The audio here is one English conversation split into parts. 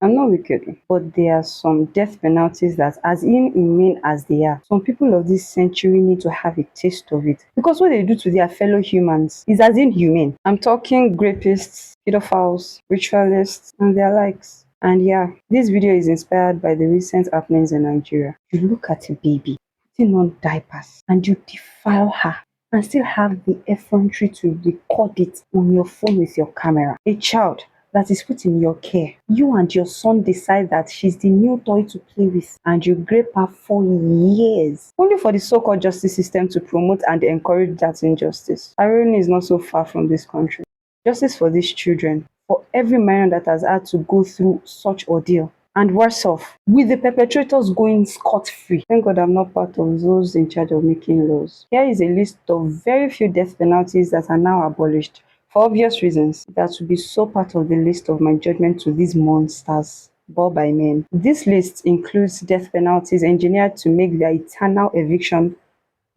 I'm not wicked, but there are some death penalties that, as inhumane as they are, some people of this century need to have a taste of it. Because what they do to their fellow humans is as inhumane. I'm talking rapists, pedophiles, ritualists, and their likes. And yeah, this video is inspired by the recent happenings in Nigeria. You look at a baby putting on diapers and you defile her and still have the effrontery to record it on your phone with your camera. A child that is put in your care, you and your son decide that she's the new toy to play with, and you grape her for years, only for the so-called justice system to promote and encourage that injustice. Irony is not so far from this country. Justice for these children, for every minor that has had to go through such ordeal. And worse off, with the perpetrators going scot-free. Thank God I'm not part of those in charge of making laws. Here is a list of very few death penalties that are now abolished. For obvious reasons, that would be so part of the list of my judgment to these monsters born by men. This list includes death penalties engineered to make their eternal eviction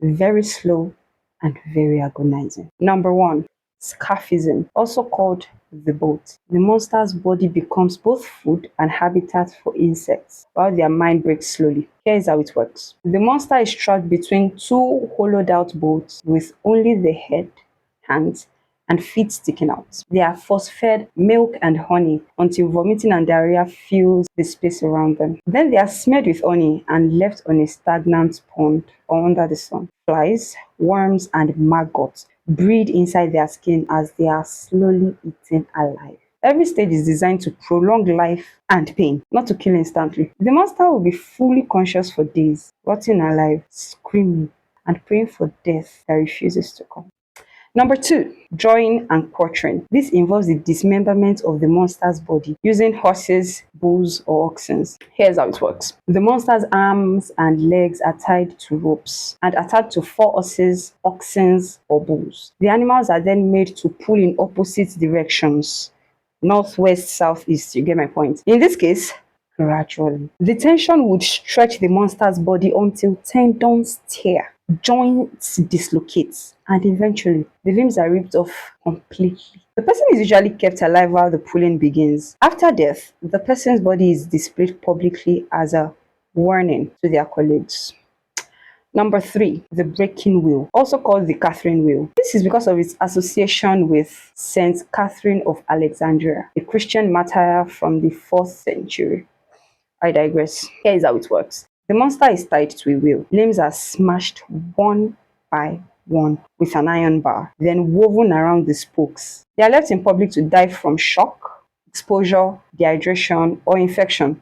very slow and very agonizing. Number 1. Scaphism, also called the boat. The monster's body becomes both food and habitat for insects, while their mind breaks slowly. Here is how it works. The monster is trapped between two hollowed out boats with only the head, hands, and feet sticking out. They are force-fed milk and honey until vomiting and diarrhea fills the space around them. Then they are smeared with honey and left on a stagnant pond or under the sun. Flies, worms, and maggots breed inside their skin as they are slowly eaten alive. Every stage is designed to prolong life and pain, not to kill instantly. The monster will be fully conscious for days, rotting alive, screaming, and praying for death that refuses to come. Number 2, drawing and quartering. This involves the dismemberment of the monster's body using horses, bulls, or oxen. Here's how it works. The monster's arms and legs are tied to ropes and attached to 4 horses, oxen, or bulls. The animals are then made to pull in opposite directions, northwest, southeast. You get my point. In this case, gradually. The tension would stretch the monster's body until tendons tear, joints dislocate, and eventually the limbs are ripped off completely. The person is usually kept alive while the pulling begins. After death, the person's body is displayed publicly as a warning to their colleagues. Number 3, the breaking wheel, also called the Catherine wheel. This is because of its association with Saint Catherine of Alexandria, a Christian martyr from the 4th century. I digress. Here is how it works. The monster is tied to a wheel. Limbs are smashed one by one with an iron bar, then woven around the spokes. They are left in public to die from shock, exposure, dehydration, or infection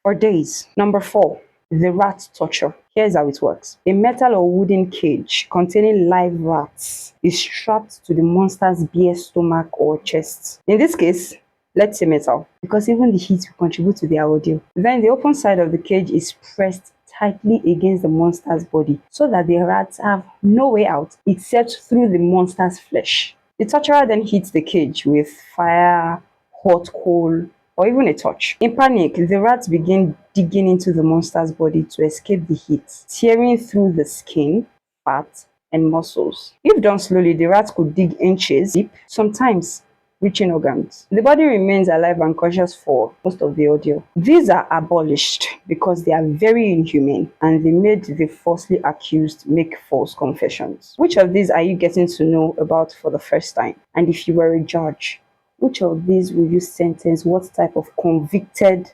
for days. Number 4, the rat torture. Here's how it works. A metal or wooden cage containing live rats is strapped to the monster's bare stomach or chest. In this case, let's say metal, because even the heat will contribute to their ordeal. Then the open side of the cage is pressed tightly against the monster's body so that the rats have no way out except through the monster's flesh. The torturer then hits the cage with fire, hot coal, or even a torch. In panic, the rats begin digging into the monster's body to escape the heat, tearing through the skin, fat, and muscles. If done slowly, the rats could dig inches deep, sometimes reaching organs. The body remains alive and conscious for most of the ordeal. These are abolished because they are very inhumane and they made the falsely accused make false confessions. Which of these are you getting to know about for the first time? And if you were a judge, which of these will you sentence what type of convicted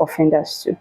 offenders to?